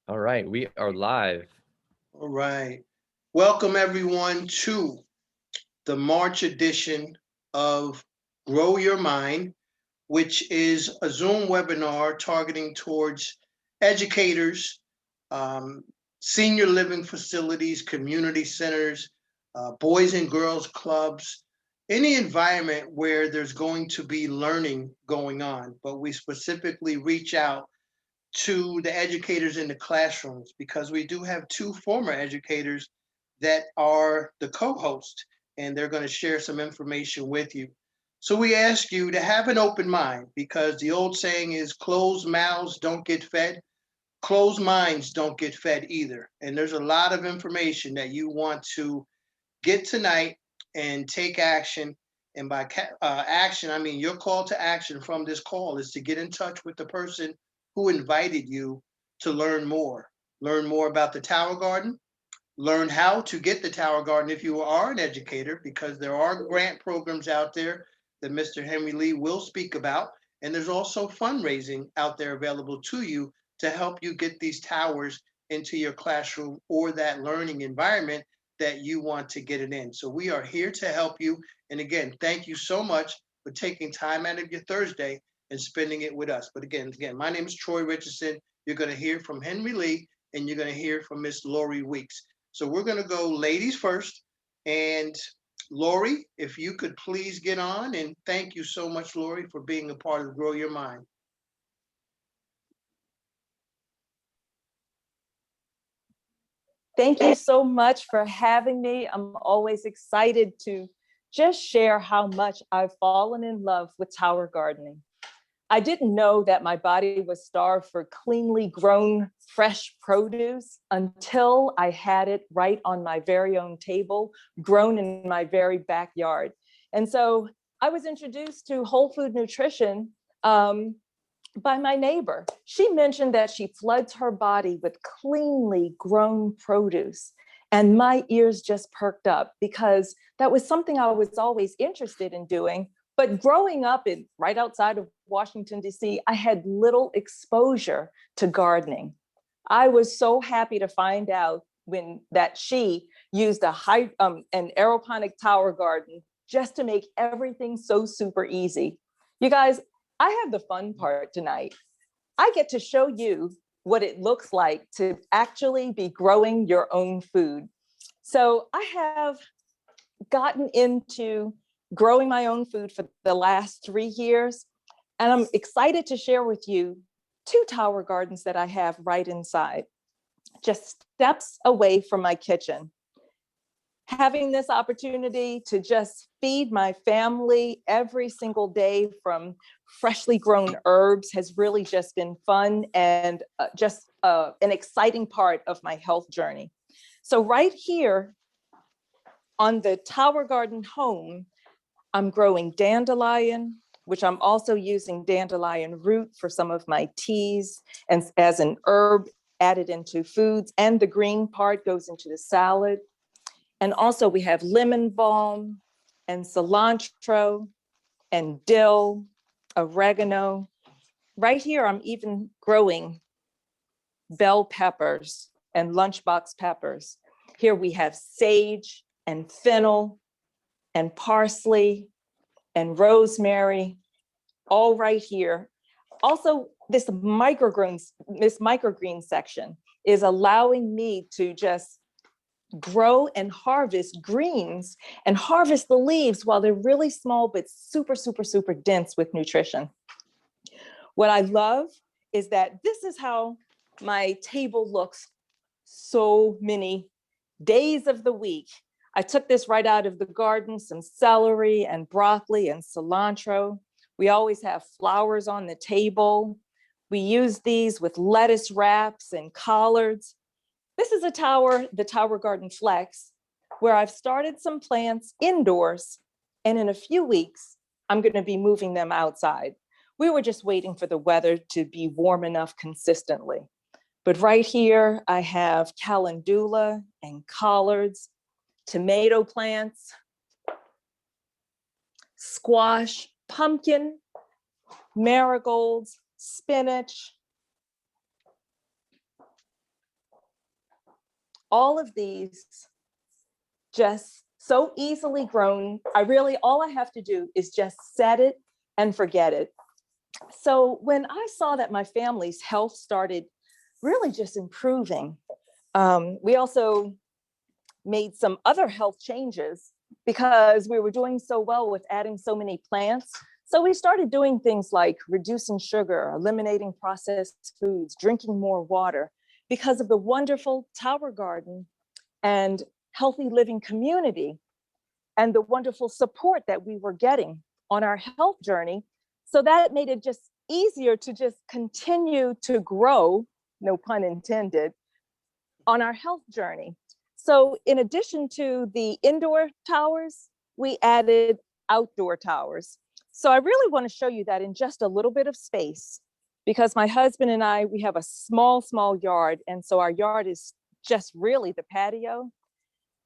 All right, we are live. All right. Welcome everyone to the March edition of Grow Your Mind, which is a Zoom webinar targeting towards educators, um, senior living facilities, community centers, boys and girls clubs, any environment where there's going to be learning going on. But we specifically reach out to the educators in the classrooms because we do have two former educators that are the co-host, and they're going to share some information with you. So we ask you to have an open mind because the old saying is closed mouths don't get fed, closed minds don't get fed either. And there's a lot of information that you want to get tonight and take action. And by action, I mean your call to action from this call is to get in touch with the person who invited you to learn more. Learn more about the Tower Garden, learn how to get the Tower Garden if you are an educator, because there are grant programs out there that Mr. Henry Lee will speak about. And there's also fundraising out there available to you to help you get these towers into your classroom or that learning environment that you want to get it in. So we are here to help you. And again, thank you so much for taking time out of your Thursday and spending it with us. But again, my name is Troy Richardson. You're going to hear from Henry Lee and you're going to hear from Miss Laurie Weeks. So we're going to go ladies first. And Laurie, if you could please get on. And thank you so much, Laurie, for being a part of Grow Your Mind. Thank you so much for having me. I'm always excited to just share how much I've fallen in love with tower gardening. I didn't know that my body was starved for cleanly grown, fresh produce until I had it right on my very own table, grown in my very backyard. And so I was introduced to whole food nutrition by my neighbor. She mentioned that she floods her body with cleanly grown produce. And my ears just perked up because that was something I was always interested in doing. But growing up right outside of Washington, D.C., I had little exposure to gardening. I was so happy to find out that she used an aeroponic tower garden just to make everything so super easy. You guys, I have the fun part tonight. I get to show you what it looks like to actually be growing your own food. So I have gotten into growing my own food for the last 3 years, and I'm excited to share with you 2 tower gardens that I have right inside, just steps away from my kitchen. Having this opportunity to just feed my family every single day from freshly grown herbs has really just been fun and just an exciting part of my health journey. So right here on the Tower Garden home, I'm growing dandelion, which I'm also using dandelion root for some of my teas and as an herb added into foods, and the green part goes into the salad. And also we have lemon balm and cilantro and dill, oregano. Right here, I'm even growing bell peppers and lunchbox peppers. Here we have sage and fennel and parsley and rosemary, all right here. Also, this microgreen section is allowing me to just grow and harvest greens and harvest the leaves while they're really small, but super, super, super dense with nutrition. What I love is that this is how my table looks so many days of the week. I took this right out of the garden, some celery and broccoli and cilantro. We always have flowers on the table. We use these with lettuce wraps and collards. This is the Tower Garden Flex, where I've started some plants indoors, and in a few weeks, I'm going to be moving them outside. We were just waiting for the weather to be warm enough consistently. But right here, I have calendula and collards, tomato plants, squash, pumpkin, marigolds, spinach, all of these just so easily grown. All I have to do is just set it and forget it. So when I saw that my family's health started really just improving, we also made some other health changes because we were doing so well with adding so many plants. So we started doing things like reducing sugar, eliminating processed foods, drinking more water because of the wonderful Tower Garden and healthy living community and the wonderful support that we were getting on our health journey. So that made it just easier to just continue to grow, no pun intended, on our health journey. So in addition to the indoor towers, we added outdoor towers. So I really want to show you that in just a little bit of space, because my husband and I, we have a small yard. And so our yard is just really the patio.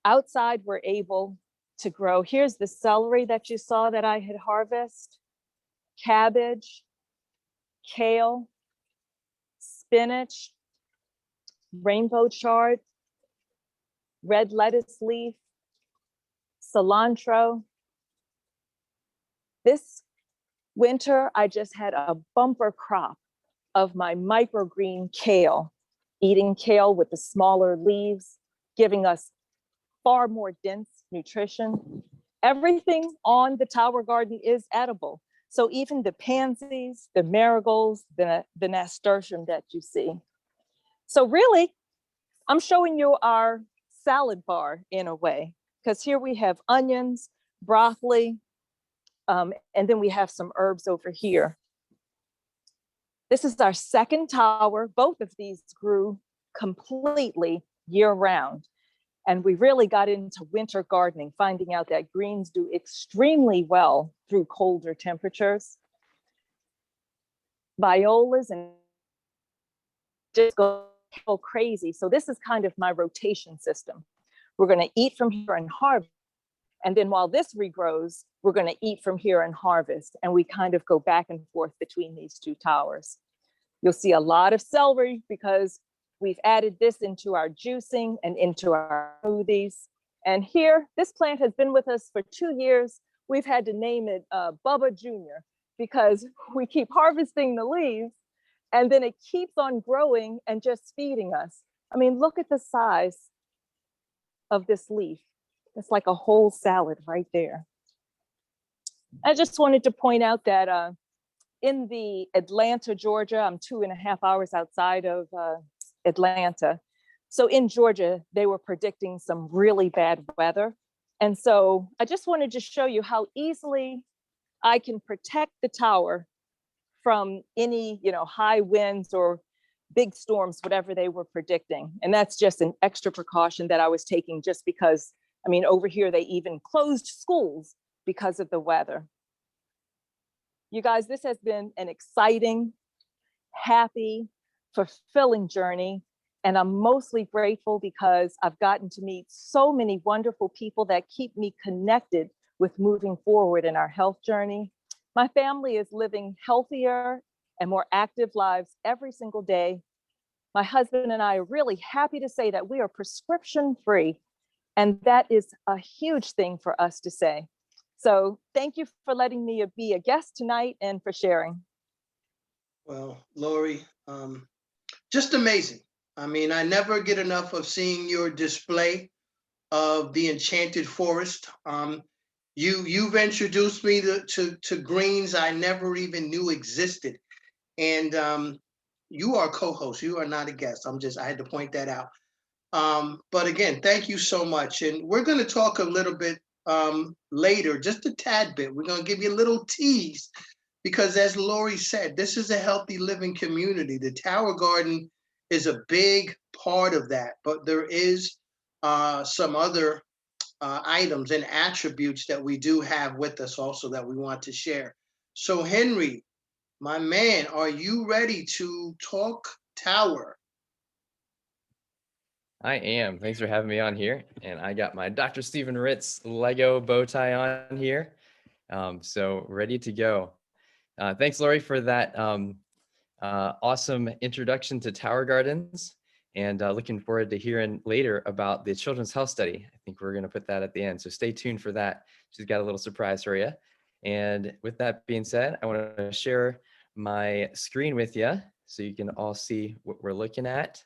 Outside, we're able to grow. Here's the celery that you saw that I had harvested, cabbage, kale, spinach, rainbow chard, red lettuce leaf, cilantro. This winter, I just had a bumper crop of my microgreen kale, eating kale with the smaller leaves, giving us far more dense nutrition. Everything on the Tower Garden is edible. So even the pansies, the marigolds, the nasturtium that you see. So really, I'm showing you our salad bar in a way, because here we have onions, broccoli, and then we have some herbs over here. This is our second tower. Both of these grew completely year round. And we really got into winter gardening, finding out that greens do extremely well through colder temperatures. Violas and just go crazy. So this is kind of my rotation system. We're going to eat from here and harvest. And then while this regrows, we're going to eat from here and harvest. And we kind of go back and forth between these two towers. You'll see a lot of celery because we've added this into our juicing and into our smoothies. And here, this plant has been with us for 2 years. We've had to name it Bubba Jr. because we keep harvesting the leaves and then it keeps on growing and just feeding us. I mean, look at the size of this leaf. It's like a whole salad right there. I just wanted to point out that in the Atlanta, Georgia, I'm 2.5 hours outside of Atlanta. So in Georgia, they were predicting some really bad weather. And so I just wanted to show you how easily I can protect the tower from any, high winds or big storms, whatever they were predicting. And that's just an extra precaution that I was taking just because, over here, they even closed schools because of the weather. You guys, this has been an exciting, happy, fulfilling journey. And I'm mostly grateful because I've gotten to meet so many wonderful people that keep me connected with moving forward in our health journey. My family is living healthier and more active lives every single day. My husband and I are really happy to say that we are prescription free. And that is a huge thing for us to say. So thank you for letting me be a guest tonight and for sharing. Well, Laurie, just amazing. I never get enough of seeing your display of the enchanted forest. You've introduced me to greens I never even knew existed. And you are a co-host. You are not a guest. I had to point that out. But again, thank you so much. And we're going to talk a little bit later, just a tad bit. We're going to give you a little tease because as Laurie said, this is a healthy living community. The Tower Garden is a big part of that, but there is some other items and attributes that we do have with us also that we want to share. So Henry, my man, are you ready to talk Tower? I am. Thanks for having me on here. And I got my Dr. Stephen Ritz Lego bow tie on here. So ready to go. Thanks, Laurie, for that awesome introduction to Tower Gardens. and looking forward to hearing later about the Children's Health Study. I think we're going to put that at the end, so stay tuned for that. She's got a little surprise for you. And with that being said, I want to share my screen with you so you can all see what we're looking at.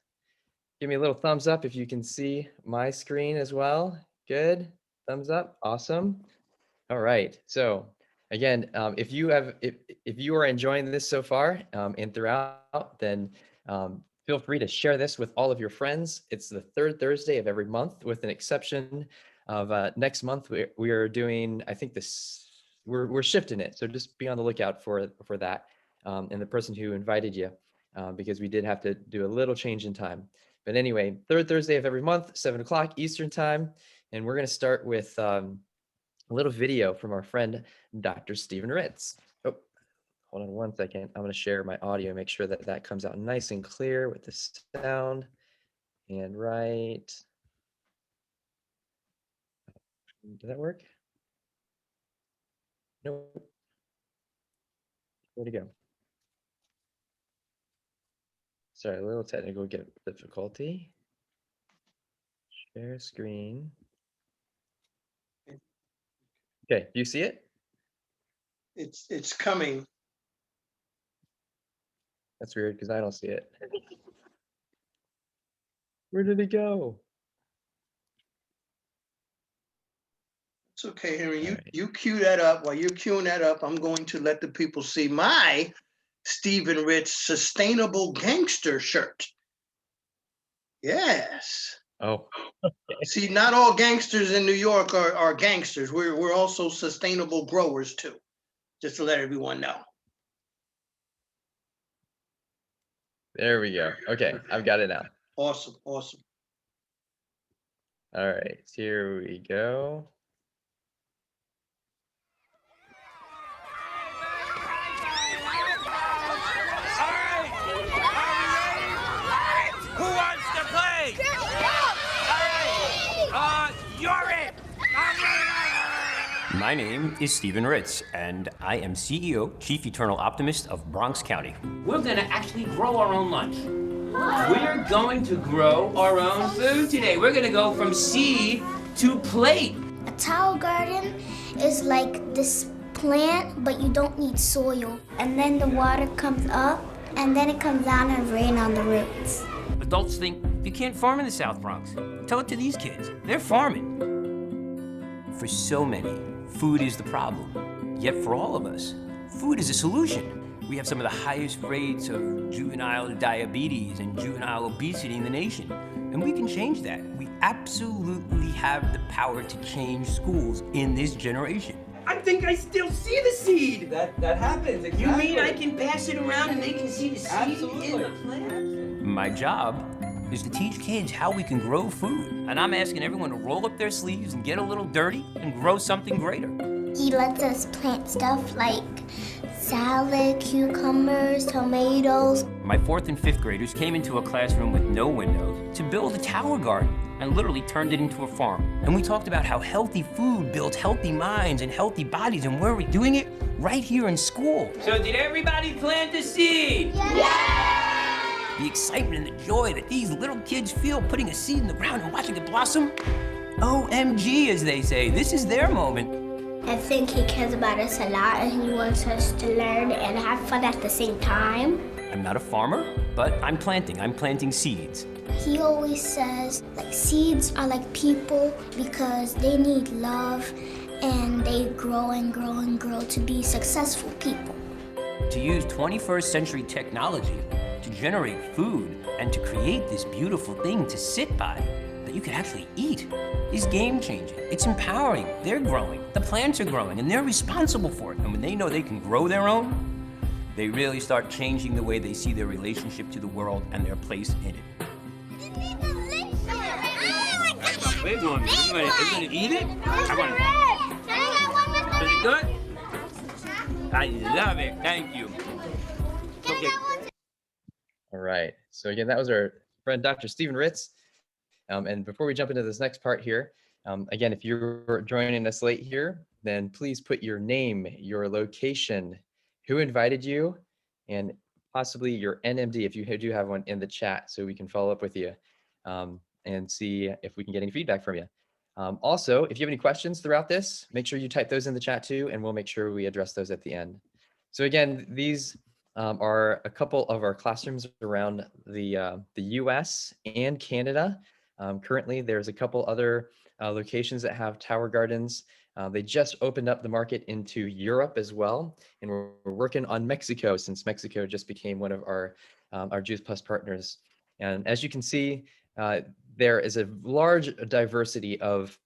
Give me a little thumbs up if you can see my screen as well. Good. Thumbs up. Awesome. All right. So again, if you are enjoying this so far and throughout, then feel free to share this with all of your friends. It's the third Thursday of every month, with an exception of next month. We are doing, I think we're shifting it. So just be on the lookout for that and the person who invited you, because we did have to do a little change in time. But anyway, third Thursday of every month, 7 o'clock Eastern time. And we're going to start with a little video from our friend, Dr. Stephen Ritz. Oh, hold on one second. I'm going to share my audio, make sure that that comes out nice and clear with the sound. And right. Did that work? Nope. Where'd it go? Sorry, a little technical difficulty. Share screen. Okay, do you see it? It's coming. That's weird because I don't see it. Where did it go? It's okay, Henry. All right. You cue that up. While you're queuing that up, I'm going to let the people see my Stephen Ritz Sustainable Gangster shirt. Yes. Oh, See, not all gangsters in New York are gangsters. We're also sustainable growers too. Just to let everyone know. there we go. Okay, I've got it now. Awesome, awesome. All right, here we go. Who wants to play? All right. You're it. My name is Stephen Ritz, and I am CEO, Chief Eternal Optimist of Bronx County. We're gonna actually grow our own lunch. We're going to grow our own food today. We're gonna go from seed to plate. A towel garden is like this plant, but you don't need soil. And then the water comes up, and then it comes down and rain on the roots. Adults think you can't farm in the South Bronx. Tell it to these kids. They're farming. For so many, food is the problem. Yet for all of us, food is a solution. We have some of the highest rates of juvenile diabetes and juvenile obesity in the nation, and we can change that. We absolutely have the power to change schools in this generation. I think I still see the seed. That happens, exactly. You mean I can pass it around and they can see the seed Absolutely. in the plant? My job is to teach kids how we can grow food, and I'm asking everyone to roll up their sleeves and get a little dirty and grow something greater. He lets us plant stuff like salad, cucumbers, tomatoes. My 4th and 5th graders came into a classroom with no windows to build a tower garden and literally turned it into a farm. And we talked about how healthy food builds healthy minds and healthy bodies, and where are we doing it? Right here in school. So did everybody plant a seed? The excitement and the joy that these little kids feel putting a seed in the ground and watching it blossom. OMG, as they say, this is their moment. I think he cares about us a lot, and he wants us to learn and have fun at the same time. I'm not a farmer, but I'm planting seeds. He always says, like, seeds are like people because they need love, and they grow and grow and grow to be successful people. To use 21st century technology to generate food and to create this beautiful thing to sit by that you can actually eat is game-changing. It's empowering. They're growing. The plants are growing, and they're responsible for it. And when they know they can grow their own, they really start changing the way they see their relationship to the world and their place in it. Big one. Are you gonna eat it? Is it good? I love it. Thank you. Okay. All right. So again, that was our friend, Dr. Stephen Ritz. And before we jump into this next part here, again, if you're joining us late here, then please put your name, your location, who invited you, and possibly your NMD, if you do have one, in the chat so we can follow up with you and see if we can get any feedback from you. Also, if you have any questions throughout this, make sure you type those in the chat too, and we'll make sure we address those at the end. So again, these are a couple of our classrooms around the US and Canada. Currently, there's a couple other locations that have tower gardens. They just opened up the market into Europe as well, and we're working on Mexico, since Mexico just became one of our Juice Plus partners. And as you can see, there is a large diversity of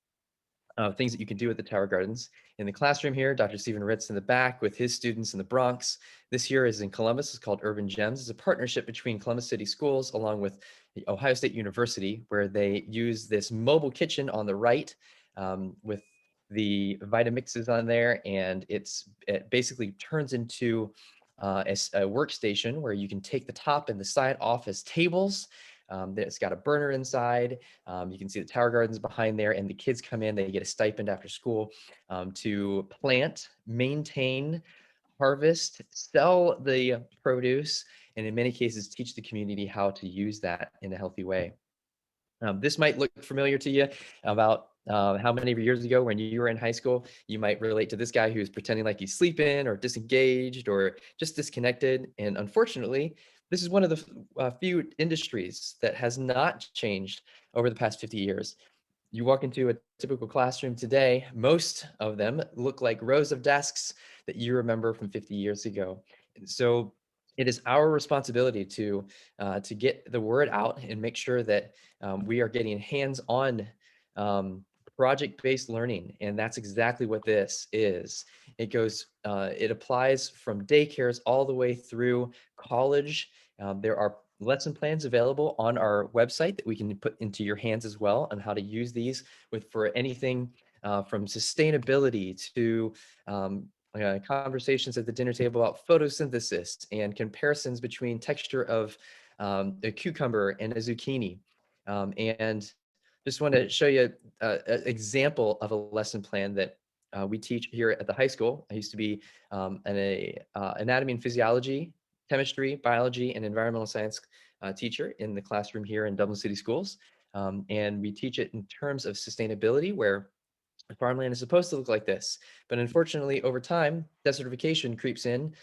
things that you can do at the Tower Gardens. In the classroom here, Dr. Stephen Ritz in the back with his students in the Bronx. This here is in Columbus. It's called Urban Gems. It's a partnership between Columbus City Schools along with the Ohio State University, where they use this mobile kitchen on the right with the Vitamixes on there, and it basically turns into a workstation where you can take the top and the side off as tables. It's got a burner inside. You can see the Tower Gardens behind there, and the kids come in, they get a stipend after school to plant, maintain, harvest, sell the produce, and in many cases, teach the community how to use that in a healthy way. This might look familiar to you. About how many years ago when you were in high school, you might relate to this guy who's pretending like he's sleeping or disengaged or just disconnected. And unfortunately, this is one of the few industries that has not changed over the past 50 years. You walk into a typical classroom today, most of them look like rows of desks that you remember from 50 years ago. And so it is our responsibility to get the word out and make sure that we are getting hands-on project-based learning, and that's exactly what this is. It goes, it applies from daycares all the way through college. There are lesson plans available on our website that we can put into your hands as well on how to use these for anything from sustainability to conversations at the dinner table about photosynthesis and comparisons between texture of a cucumber and a zucchini. And just want to show you an example of a lesson plan that we teach here at the high school. I used to be an anatomy and physiology, chemistry, biology, and environmental science teacher in the classroom here in Dublin City Schools. And we teach it in terms of sustainability, where farmland is supposed to look like this. But unfortunately, over time, desertification creeps in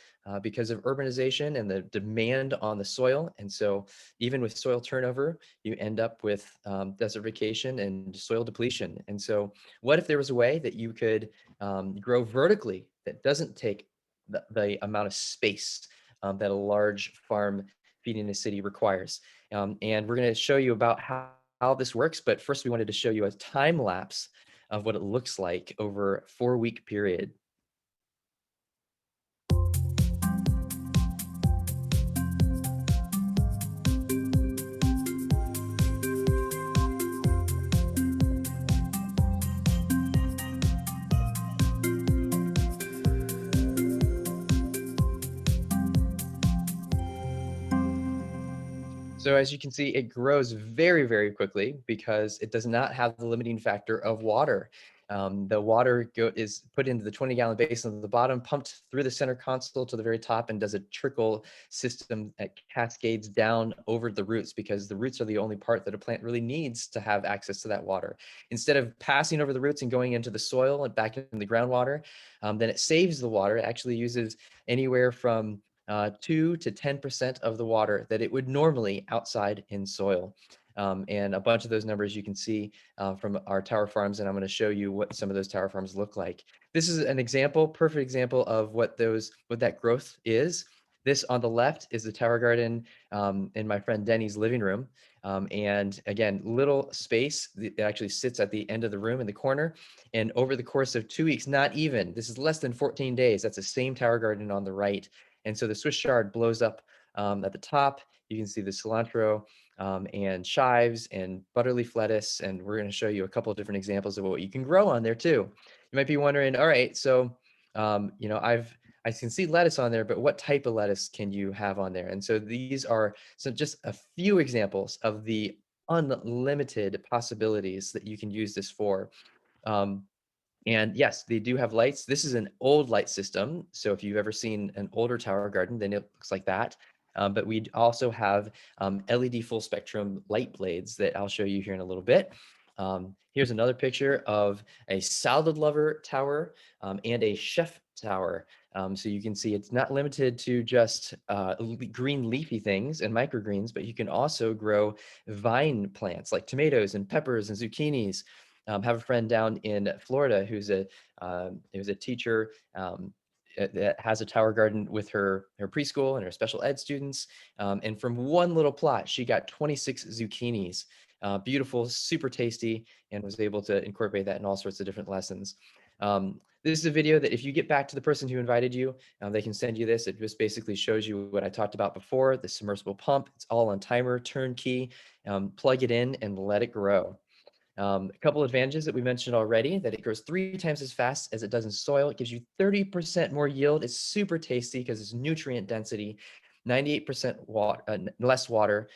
because of urbanization and the demand on the soil. And so even with soil turnover, you end up with desertification and soil depletion. And so what if there was a way that you could grow vertically that doesn't take the amount of space that a large farm feeding a city requires? And we're going to show you about how this works. But first, we wanted to show you a time lapse of what it looks like over a 4-week period. So as you can see, it grows very, very quickly because it does not have the limiting factor of water. The water is put into the 20-gallon basin at the bottom, pumped through the center console to the very top, and does a trickle system that cascades down over the roots, because the roots are the only part that a plant really needs to have access to that water. Instead of passing over the roots and going into the soil and back in the groundwater, then it saves the water. It actually uses anywhere from 2 to 10% of the water that it would normally outside in soil. And a bunch of those numbers you can see from our tower farms, and I'm going to show you what some of those tower farms look like. This is an example, perfect example of what that growth is. This on the left is the tower garden in my friend Denny's living room. And again, little space. It actually sits at the end of the room in the corner. And over the course of 2 weeks, not even, this is less than 14 days. That's the same tower garden on the right. And so the Swiss chard blows up at the top. You can see the cilantro and chives and butterleaf lettuce. And we're going to show you a couple of different examples of what you can grow on there too. You might be wondering, all right, so, you know, I can see lettuce on there, but what type of lettuce can you have on there? And so these are just a few examples of the unlimited possibilities that you can use this for. And yes, they do have lights. This is an old light system. So if you've ever seen an older tower garden, then it looks like that. but we also have LED full spectrum light blades that I'll show you here in a little bit. Here's another picture of a salad lover tower and a chef tower. So you can see it's not limited to just green leafy things and microgreens, but you can also grow vine plants like tomatoes and peppers and zucchinis. Have a friend down in Florida who's a teacher that has a tower garden with her preschool and her special ed students. And from one little plot, she got 26 zucchinis. Beautiful, super tasty, and was able to incorporate that in all sorts of different lessons. This is a video that if you get back to the person who invited you, they can send you this. It just basically shows you what I talked about before, the submersible pump. It's all on timer, turnkey, plug it in and let it grow. A couple advantages that we mentioned already, that it grows 3 times as fast as it does in soil. It gives you 30% more yield. It's super tasty because it's nutrient density, 98% less water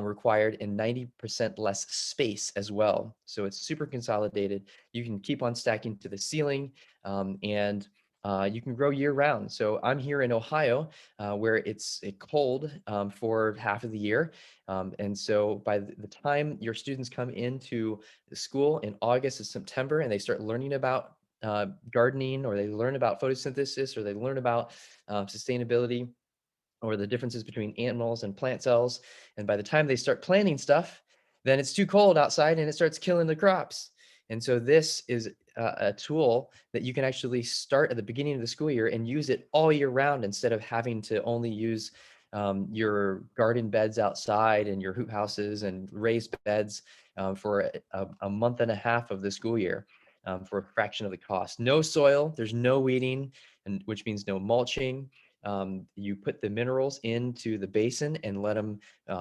required, and 90% less space as well. So it's super consolidated. You can keep on stacking to the ceiling, and you can grow year round. So I'm here in Ohio, where it's cold for half of the year. And so by the time your students come into the school in August and September, and they start learning about gardening, or they learn about photosynthesis, or they learn about sustainability, or the differences between animals and plant cells. And by the time they start planting stuff, then it's too cold outside and it starts killing the crops. And so this is a tool that you can actually start at the beginning of the school year and use it all year round, instead of having to only use your garden beds outside and your hoop houses and raised beds for a month and a half of the school year for a fraction of the cost. No soil, there's no weeding, and which means no mulching. You put the minerals into the basin and let them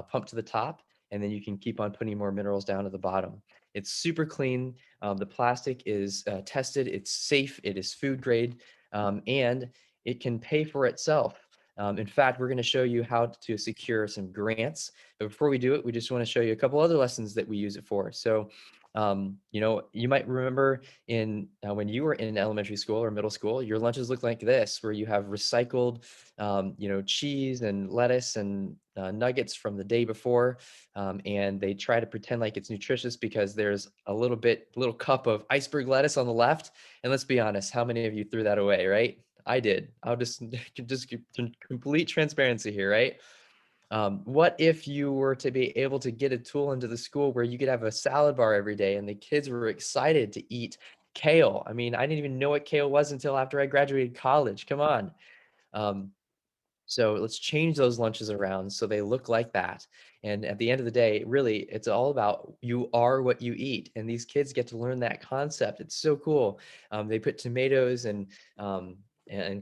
pump to the top, and then you can keep on putting more minerals down at the bottom. It's super clean. The plastic is tested. It's safe. It is food grade, and it can pay for itself. In fact, we're going to show you how to secure some grants. But before we do it, we just want to show you a couple other lessons that we use it for. So, you might remember when you were in elementary school or middle school, your lunches look like this, where you have recycled, cheese and lettuce and nuggets from the day before, and they try to pretend like it's nutritious because there's a little cup of iceberg lettuce on the left. And let's be honest, how many of you threw that away, right? I did. I'll just complete transparency here, right? What if you were to be able to get a tool into the school where you could have a salad bar every day and the kids were excited to eat kale? I mean, I didn't even know what kale was until after I graduated college. Come on. Um, so let's change those lunches around so they look like that. And at the end of the day, really, it's all about you are what you eat. And these kids get to learn that concept. It's so cool. They put tomatoes and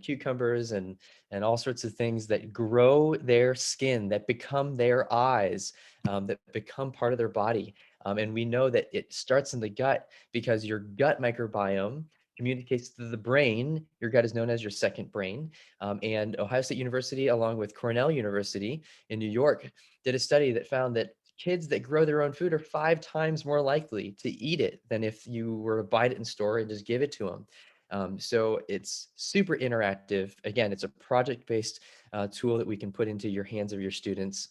cucumbers and all sorts of things that grow their skin, that become their eyes, that become part of their body. And we know that it starts in the gut, because your gut microbiome communicates to the brain. Your gut is known as your second brain. And Ohio State University, along with Cornell University in New York, did a study that found that kids that grow their own food are 5 times more likely to eat it than if you were to buy it in store and just give it to them. So it's super interactive. Again, it's a project-based tool that we can put into your hands of your students.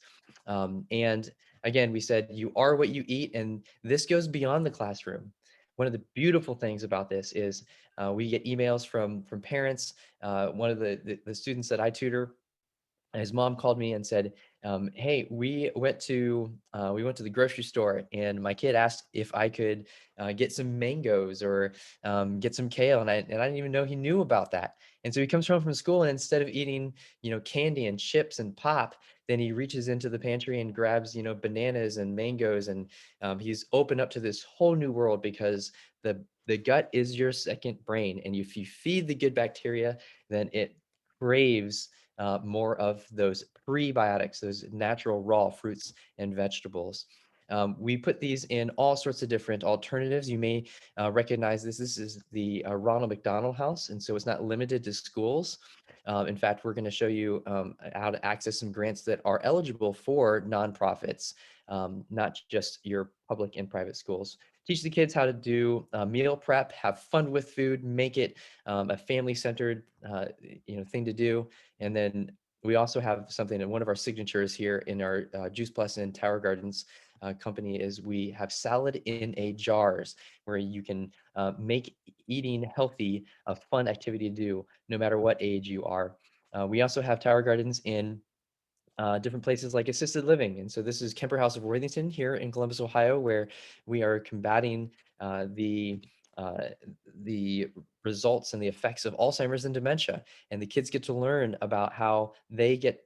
And again, we said you are what you eat, and this goes beyond the classroom. One of the beautiful things about this is we get emails from parents. One of the students that I tutor, his mom called me and said, "Hey, we went to the grocery store, and my kid asked if I could get some mangoes or get some kale, and I didn't even know he knew about that." And so he comes home from school, and instead of eating candy and chips and pop, then he reaches into the pantry and grabs bananas and mangoes, and he's opened up to this whole new world, because the gut is your second brain, and if you feed the good bacteria, then it craves more of those prebiotics, those natural raw fruits and vegetables. We put these in all sorts of different alternatives. You may recognize this. This is the Ronald McDonald House, and so it's not limited to schools. In fact, we're going to show you how to access some grants that are eligible for nonprofits, not just your public and private schools. Teach the kids how to do meal prep, have fun with food, make it a family-centered thing to do, and then We also have something, and one of our signatures here in our Juice Plus and Tower Gardens company is we have salad in a jars, where you can make eating healthy a fun activity to do no matter what age you are. We also have Tower Gardens in different places like assisted living. And so this is Kemper House of Worthington here in Columbus, Ohio, where we are combating uh, the uh, the results and the effects of Alzheimer's and dementia. And the kids get to learn about how they get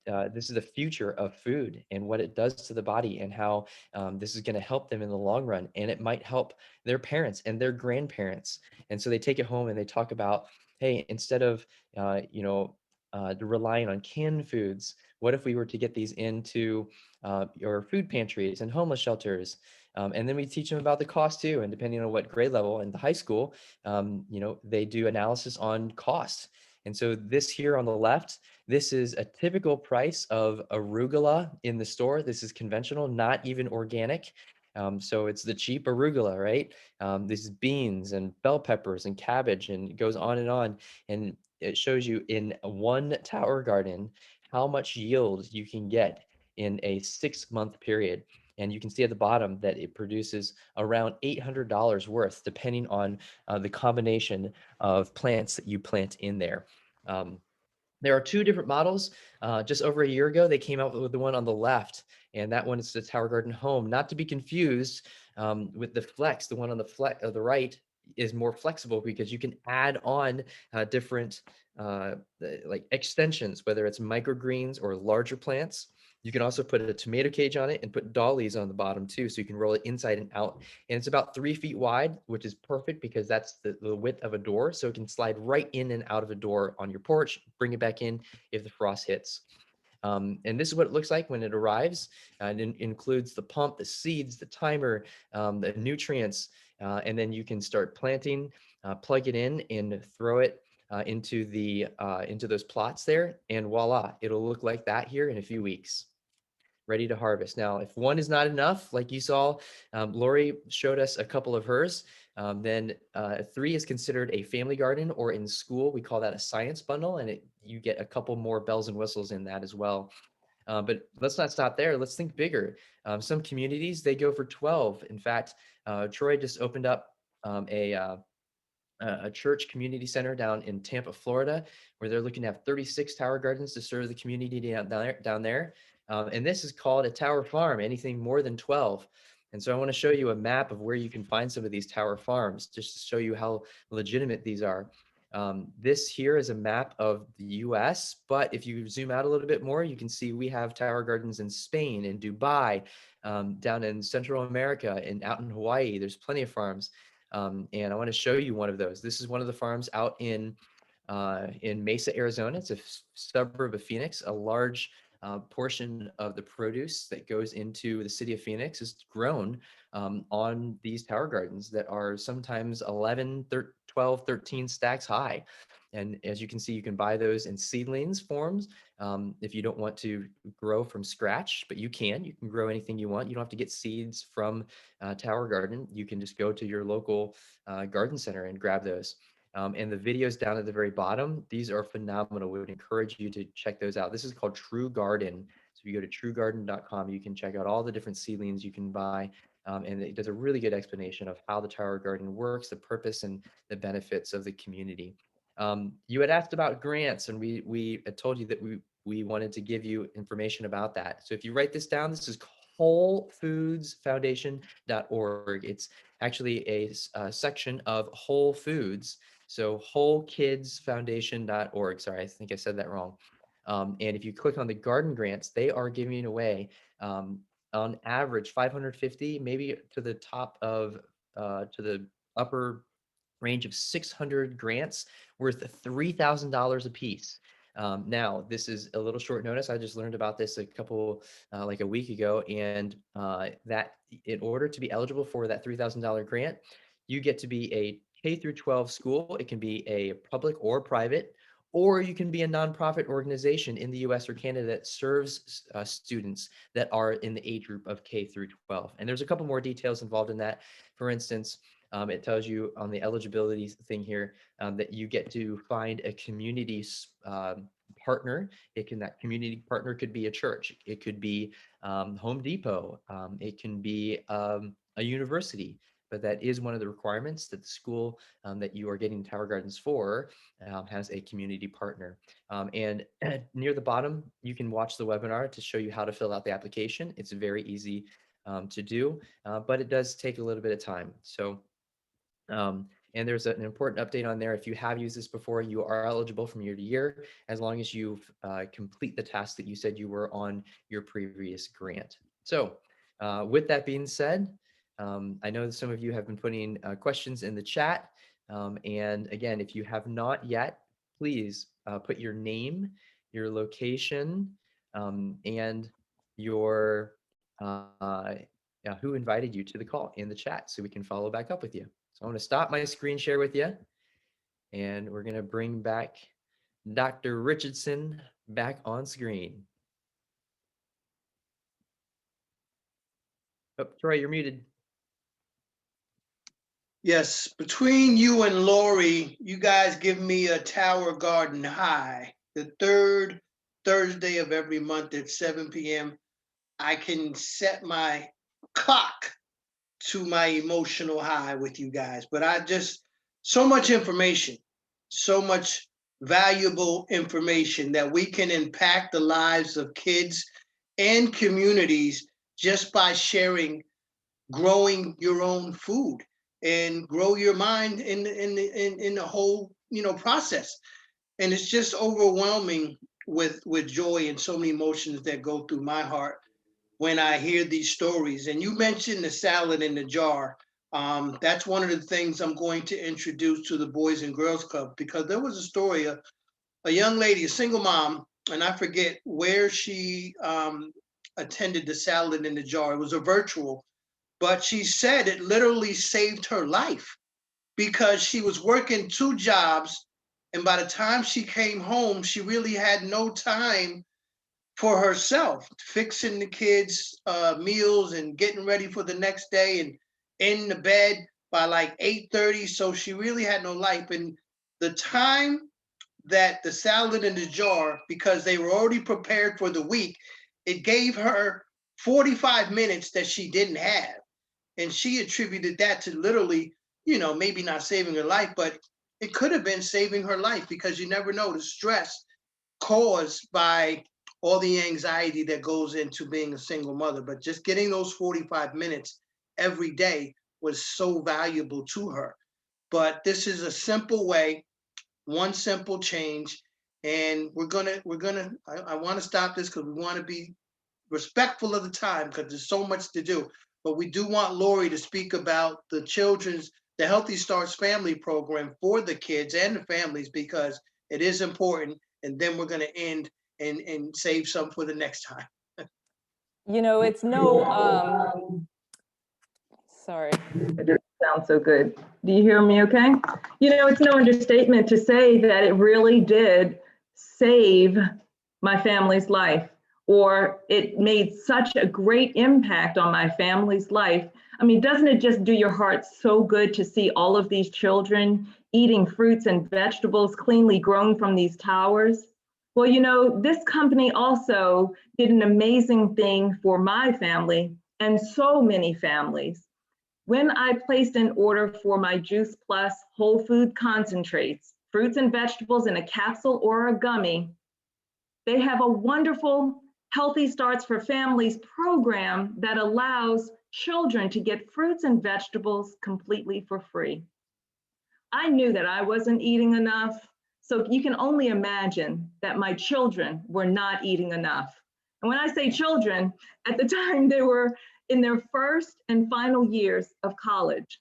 this is the future of food and what it does to the body, and how this is going to help them in the long run, and it might help their parents and their grandparents. And so they take it home and they talk about, hey, instead of relying on canned foods, what if we were to get these into your food pantries and homeless shelters? And then we teach them about the cost too, and depending on what grade level in the high school, they do analysis on cost. And so this here on the left, this is a typical price of arugula in the store. This is conventional, not even organic. So it's the cheap arugula, right? This is beans and bell peppers and cabbage, and it goes on and on. And it shows you in one tower garden how much yield you can get in a 6-month period. And you can see at the bottom that it produces around $800 worth, depending on the combination of plants that you plant in there. Um, there are two different models. Just over a year ago, they came out with the one on the left, and that one is the Tower Garden Home. Not to be confused with the Flex. The one on the right is more flexible because you can add on different like extensions, whether it's microgreens or larger plants. You can also put a tomato cage on it and put dollies on the bottom too, so you can roll it inside and out. And it's about 3 feet wide, which is perfect because that's the width of a door. So it can slide right in and out of a door on your porch, bring it back in if the frost hits. And this is what it looks like when it arrives. And it includes the pump, the seeds, the timer, the nutrients, and then you can start planting, plug it in, and throw it into those plots there, and voila, it'll look like that here in a few weeks, ready to harvest. Now, if one is not enough, like you saw, Laurie showed us a couple of hers, then 3 is considered a family garden, or in school, we call that a science bundle, and you get a couple more bells and whistles in that as well. But let's not stop there. Let's think bigger. Some communities, they go for 12. In fact, Troy just opened up a church community center down in Tampa, Florida, where they're looking to have 36 tower gardens to serve the community down there. And this is called a tower farm, anything more than 12. And so I want to show you a map of where you can find some of these tower farms, just to show you how legitimate these are. This here is a map of the US, but if you zoom out a little bit more, you can see we have tower gardens in Spain, in Dubai, down in Central America, and out in Hawaii. There's plenty of farms. And I want to show you one of those. This is one of the farms out in Mesa, Arizona. It's a suburb of Phoenix. A large portion of the produce that goes into the city of Phoenix is grown on these tower gardens that are sometimes 11, 12, 13 stacks high. And as you can see, you can buy those in seedlings forms if you don't want to grow from scratch, but you can grow anything you want. You don't have to get seeds from Tower Garden. You can just go to your local garden center and grab those. And the videos down at the very bottom, these are phenomenal. We would encourage you to check those out. This is called True Garden. So if you go to truegarden.com, you can check out all the different seedlings you can buy. And it does a really good explanation of how the Tower Garden works, the purpose and the benefits of the community. You had asked about grants, and we had told you that we wanted to give you information about that. So if you write this down, this is WholeFoodsFoundation.org. It's actually a section of Whole Foods. So WholeKidsFoundation.org. Sorry, I think I said that wrong. And if you click on the garden grants, they are giving away on average 550, maybe to the top of to the upper range of 600 grants worth $3,000 a piece. Now, this is a little short notice. I just learned about this like a week ago, and that in order to be eligible for that $3,000 grant, you get to be a K through 12 school. It can be a public or private, or you can be a nonprofit organization in the US or Canada that serves students that are in the age group of K through 12. And there's a couple more details involved in that. For instance, it tells you on the eligibility thing here that you get to find a community partner. That community partner could be a church. It could be Home Depot. It can be a university. But that is one of the requirements, that the school that you are getting Tower Gardens for has a community partner. And near the bottom, you can watch the webinar to show you how to fill out the application. It's very easy to do, but it does take a little bit of time. So, and there's an important update on there. If you have used this before, you are eligible from year to year, as long as you complete the task that you said you were on your previous grant. So with that being said, I know that some of you have been putting questions in the chat. And again, if you have not yet, please put your name, your location, and your who invited you to the call in the chat so we can follow back up with you. So I'm going to stop my screen share with you, and we're going to bring back Dr. Richardson back on screen. Oh, Troy, you're muted. Yes, between you and Laurie, you guys give me a Tower Garden high. The third Thursday of every month at 7 p.m. I can set my clock to my emotional high with you guys. But so much information, so much valuable information that we can impact the lives of kids and communities just by sharing, growing your own food and grow your mind in the whole process. And it's just overwhelming with joy and so many emotions that go through my heart when I hear these stories. And you mentioned the salad in the jar. That's one of the things I'm going to introduce to the Boys and Girls Club, because there was a story, a young lady, a single mom, and I forget where she attended the salad in the jar. It was a virtual, but she said it literally saved her life because she was working 2 jobs. And by the time she came home, she really had no time for herself, fixing the kids' meals and getting ready for the next day, and in the bed by like 8:30. So she really had no life. And the time that the salad in the jar, because they were already prepared for the week, it gave her 45 minutes that she didn't have. And she attributed that to literally, maybe not saving her life, but it could have been saving her life, because you never know the stress caused by all the anxiety that goes into being a single mother. But just getting those 45 minutes every day was so valuable to her. But this is a simple way, one simple change. And I want to stop this because we want to be respectful of the time, because there's so much to do. But we do want Laurie to speak about the Healthy Starts Family Program for the kids and the families, because it is important. And then we're going to end and save some for the next time. It's no, sorry. It just sounds so good. Do you hear me okay? It's no understatement to say that it really did save my family's life, or it made such a great impact on my family's life. I mean, doesn't it just do your heart so good to see all of these children eating fruits and vegetables cleanly grown from these towers? Well, this company also did an amazing thing for my family and so many families. When I placed an order for my Juice Plus whole food concentrates, fruits and vegetables in a capsule or a gummy, they have a wonderful Healthy Starts for Families program that allows children to get fruits and vegetables completely for free. I knew that I wasn't eating enough, so you can only imagine that my children were not eating enough. And when I say children, at the time they were in their first and final years of college.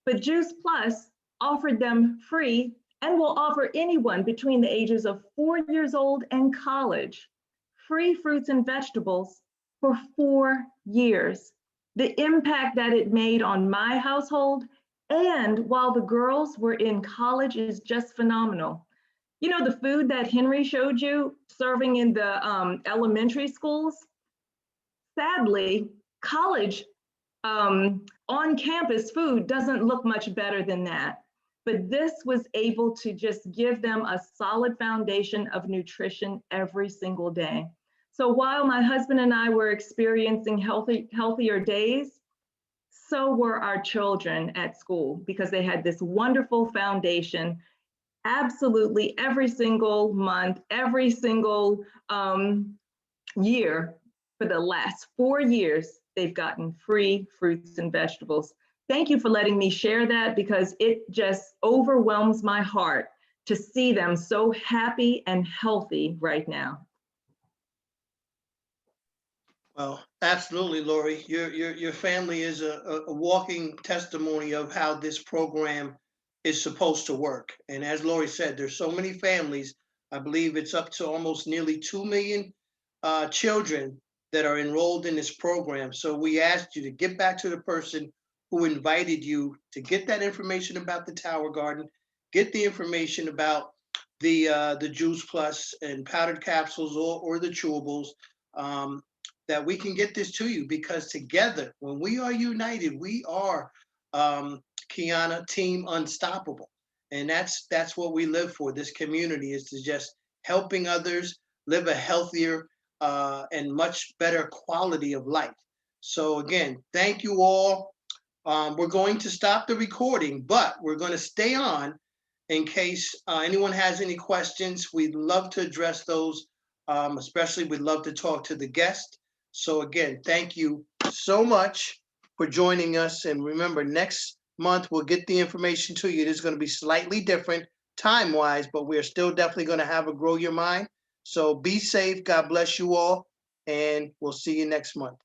But Juice Plus offered them free, and will offer anyone between the ages of 4 years old and college free fruits and vegetables for 4 years. The impact that it made on my household, and while the girls were in college, is just phenomenal. The food that Henry showed you serving in the elementary schools, sadly, college on-campus food doesn't look much better than that. but this was able to just give them a solid foundation of nutrition every single day. So while my husband and I were experiencing healthier days, so were our children at school, because they had this wonderful foundation. Absolutely every single month, every single year for the last 4 years, they've gotten free fruits and vegetables. Thank you for letting me share that, because it just overwhelms my heart to see them so happy and healthy right now. Well, absolutely, Laurie. Your family is a walking testimony of how this program is supposed to work. And as Laurie said, there's so many families. I believe it's up to almost nearly 2 million children that are enrolled in this program. So we asked you to get back to the person who invited you to get that information about the Tower Garden, get the information about the Juice Plus and powdered capsules or the chewables. That we can get this to you, because together, when we are united, we are, Kiana, Team Unstoppable. And that's what we live for. This community is to just helping others live a healthier and much better quality of life. So again, thank you all. We're going to stop the recording, but we're going to stay on in case anyone has any questions. We'd love to address those. Especially, we'd love to talk to the guest. So again, thank you so much for joining us. And remember, next month, we'll get the information to you. It is going to be slightly different time-wise, but we're still definitely going to have a Grow Your Mind. So be safe. God bless you all. And we'll see you next month.